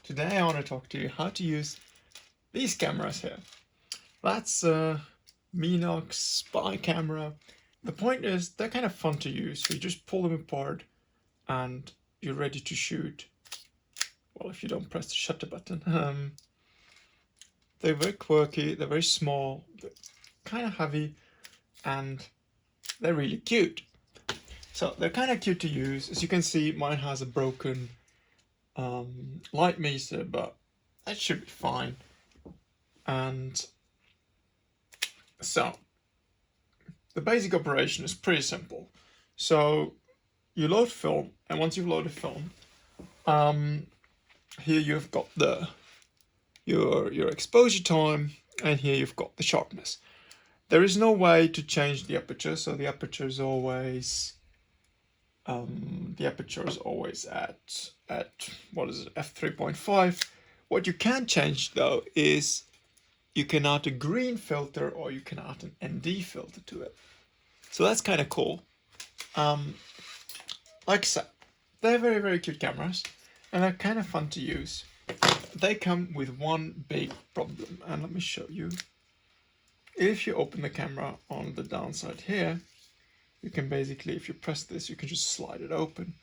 Today I want to talk to you how to use these cameras here. That's a Minox spy camera. The point is they're kind of fun to use. So you just pull them apart and you're ready to shoot. Well, if you don't press the shutter button. They're very quirky, they're very small, they're kind of heavy, and they're really cute. So they're kind of cute to use. As you can see, mine has a broken light meter, but that should be fine. And so the basic operation is pretty simple. So you load film, and once you've loaded film, here you've got your exposure time, and here you've got the sharpness. There is no way to change the aperture, so the aperture is always at what is it, f3.5. What you can change though is you can add a green filter or you can add an ND filter to it. So that's kind of cool. Like I said, they're very, very cute cameras and they're kind of fun to use. They come with one big problem, and let me show you. If you open the camera on the downside here, you can basically, if you press this, you can just slide it open.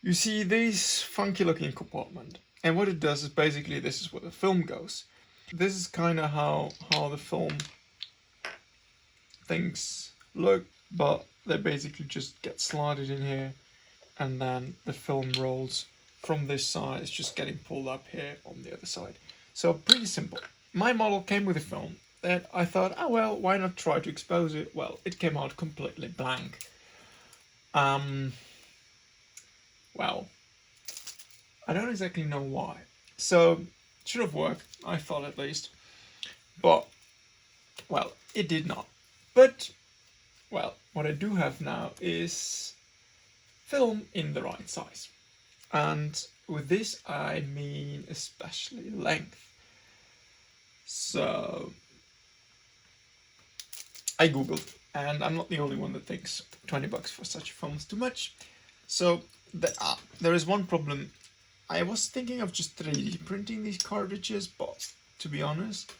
You see this funky looking compartment, and what it does is basically this is where the film goes. This is kind of how the film things look, but they basically just get slided in here, and then the film rolls from this side. It's just getting pulled up here on the other side. So pretty simple. My model came with a film that I thought, oh well, why not try to expose it? Well, it came out completely blank. Well, I don't exactly know why. So it should have worked, I thought at least. But, well, it did not. But, well, what I do have now is film in the right size. And with this, I mean especially length. So I googled, and I'm not the only one that thinks 20 bucks for such a film is too much. So there is one problem. I was thinking of just 3D printing these cartridges, but to be honest,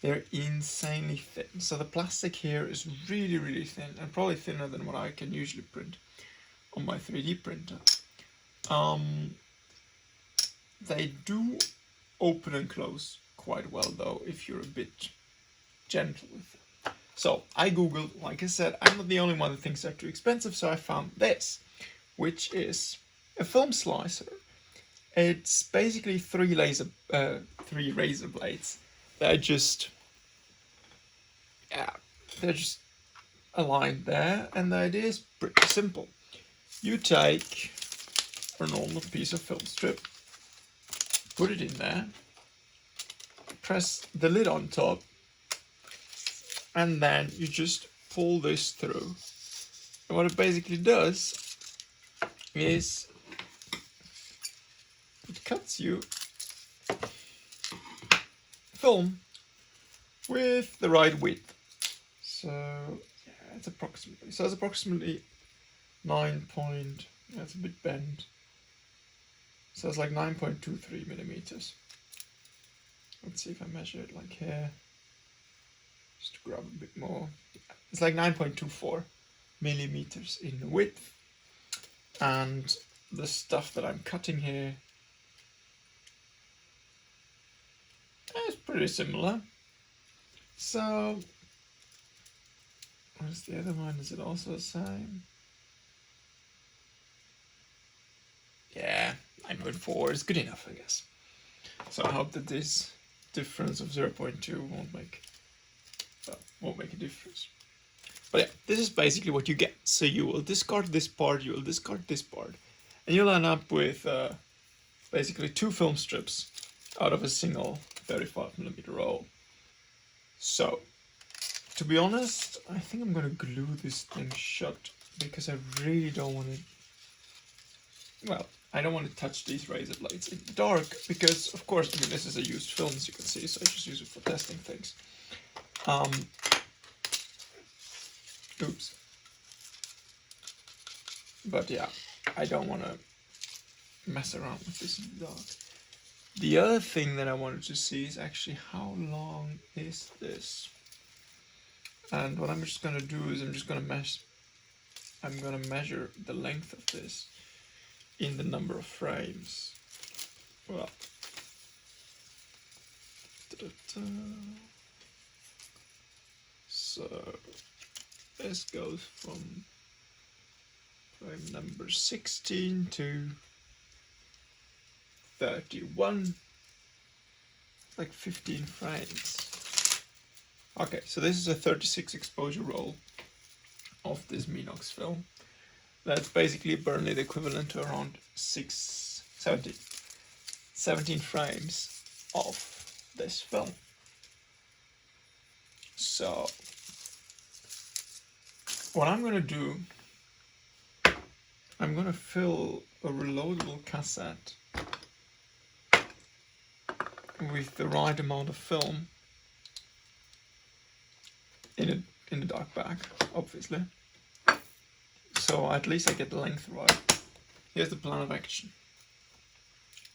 they're insanely thin. So the plastic here is really, really thin, and probably thinner than what I can usually print on my 3D printer. They do open and close quite well though, if you're a bit gentle with them. So I googled, like I said, I'm not the only one that thinks they're too expensive, so I found this, which is a film slicer. It's basically three razor blades. They're just aligned there, and the idea is pretty simple. You take a normal piece of film strip, put it in there, press the lid on top, and then you just pull this through. And what it basically does is it cuts you film with the right width. So yeah, it's approximately 9 point, that's a bit bent. So it's like 9.23 millimeters. Let's see if I measure it like here. Just to grab a bit more. It's like 9.24 millimeters in width. And the stuff that I'm cutting here is pretty similar. So, what's the other one? Is it also the same? Yeah, 9.4 is good enough, I guess. So I hope that this difference of 0.2 won't make a difference. But yeah, this is basically what you get. So you will discard this part, you will discard this part, and you'll end up with basically 2 film strips out of a single 35mm roll. So, to be honest, I think I'm gonna glue this thing shut because I really don't want to. Well, I don't want to touch these razor blades in the dark because, of course, I mean this is a used film, as you can see, so I just use it for testing things. Oops. But yeah, I don't want to mess around with this in the dark. The other thing that I wanted to see is actually how long is this? And what I'm just gonna do is I'm gonna measure the length of this in the number of frames. Well, so this goes from frame number 16 to 31, like 15 frames. Okay, so this is a 36 exposure roll of this Minox film. That's basically Burnley equivalent to around 17 frames of this film. So what I'm gonna do, I'm gonna fill a reloadable cassette with the right amount of film in a dark bag, obviously. So at least I get the length right. Here's the plan of action.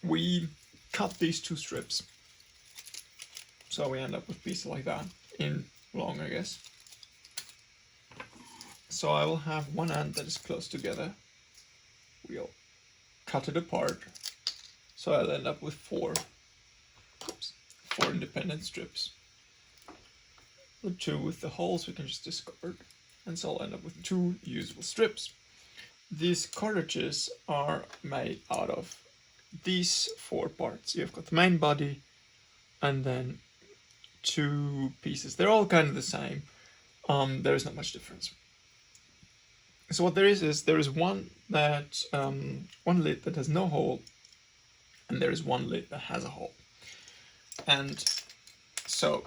We cut these two strips, so we end up with pieces like that, in long, I guess. So I will have one end that is close together. We'll cut it apart, so I'll end up with four independent strips. The two with the holes we can just discard, and so I'll end up with two usable strips. These cartridges are made out of these four parts. You've got the main body and then two pieces. They're all kind of the same. There is not much difference. So what there is one that one lid that has no hole, and there is one lid that has a hole. And so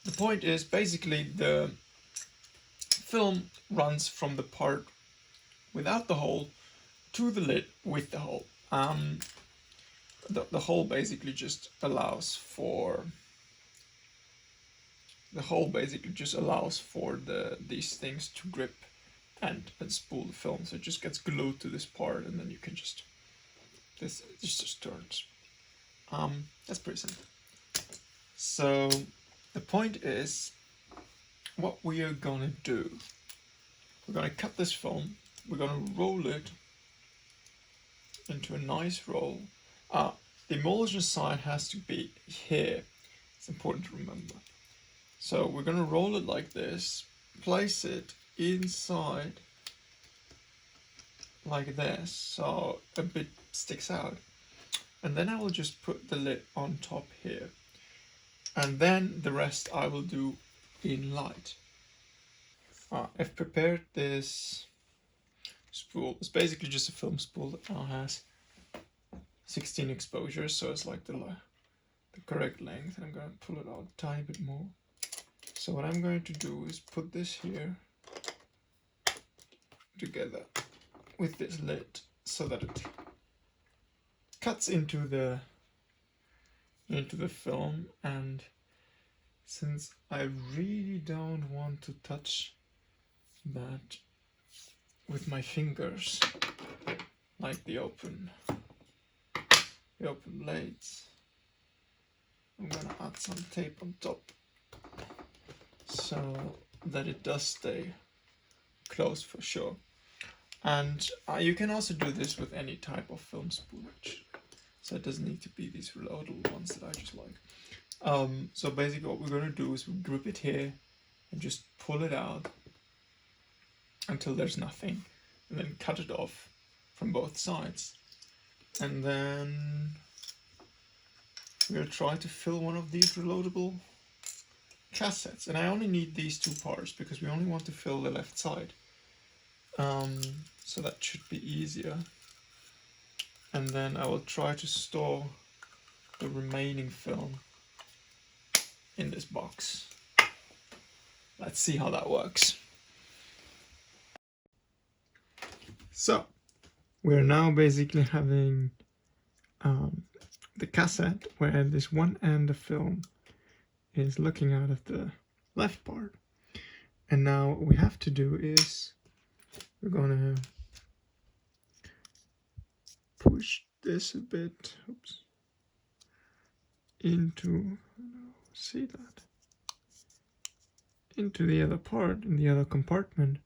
the point is basically the film runs from the part without the hole to the lid with the hole. The hole basically just allows for these things to grip and spool the film, so it just gets glued to this part, and then you can just this just turns. That's pretty simple. So the point is, what we are gonna do, we're gonna cut this film, we're gonna roll it into a nice roll. The emulsion side has to be here. It's important to remember. So we're gonna roll it like this, place it inside like this, so a bit sticks out. And then I will just put the lid on top here. And then the rest I will do in light. I've prepared this spool. It's basically just a film spool that now has 16 exposures, so it's like the correct length. And I'm going to pull it out a tiny bit more. So what I'm going to do is put this here together with this lid so that it cuts into the film. And since I really don't want to touch that with my fingers, like the open blades, I'm gonna add some tape on top so that it does stay close for sure. And you can also do this with any type of film spoolage, so it doesn't need to be these reloadable ones that I just like. So basically what we're going to do is we grip it here and just pull it out until there's nothing, and then cut it off from both sides. And then we'll try to fill one of these reloadable cassettes. And I only need these two parts because we only want to fill the left side. So that should be easier. And then I will try to store the remaining film in this box. Let's see how that works. So we're now basically having the cassette where this one end of film is looking out of the left part. And now what we have to do is we're gonna push this a bit. Oops. into, see that, into the other part, in the other compartment.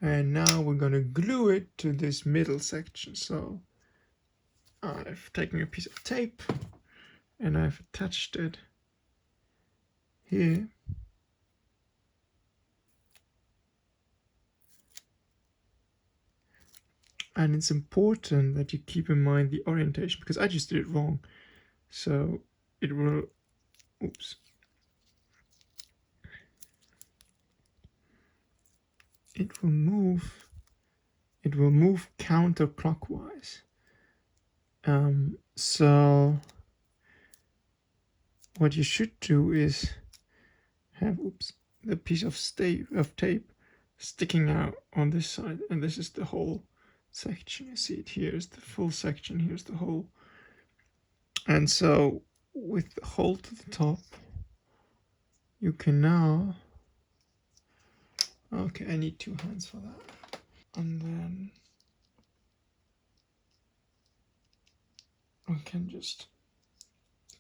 And now we're gonna glue it to this middle section. So I've taken a piece of tape and I've attached it here. And it's important that you keep in mind the orientation, because I just did it wrong. So it will, oops. It will move counterclockwise. So what you should do is have, the piece of tape sticking out on this side, and this is the whole section. You see it here is the full section, here's the hole. And so with the hole to the top, you can now, okay, I need 2 hands for that. And then I can just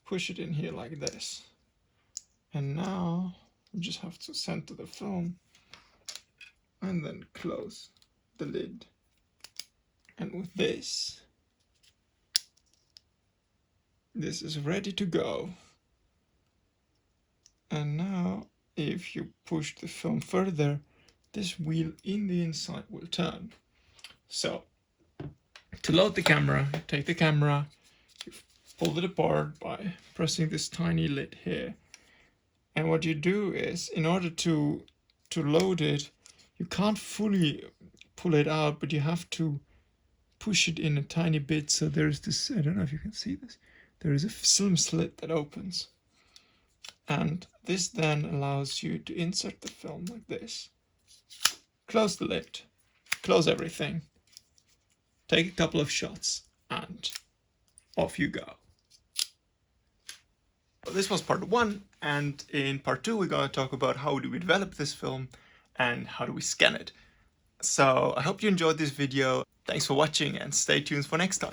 push it in here like this. And now you just have to center the film and then close the lid. And with this is ready to go. And now if you push the film further, this wheel in the inside will turn. So to load the camera, take the camera, you pull it apart by pressing this tiny lid here. And what you do is, in order to load it, you can't fully pull it out, but you have to push it in a tiny bit. So there's this, I don't know if you can see this, there is a film slit that opens. And this then allows you to insert the film like this. Close the lid, close everything, take a couple of shots, and off you go. This was part 1, and in part 2 we're going to talk about how do we develop this film and how do we scan it. So I hope you enjoyed this video. Thanks for watching and stay tuned for next time.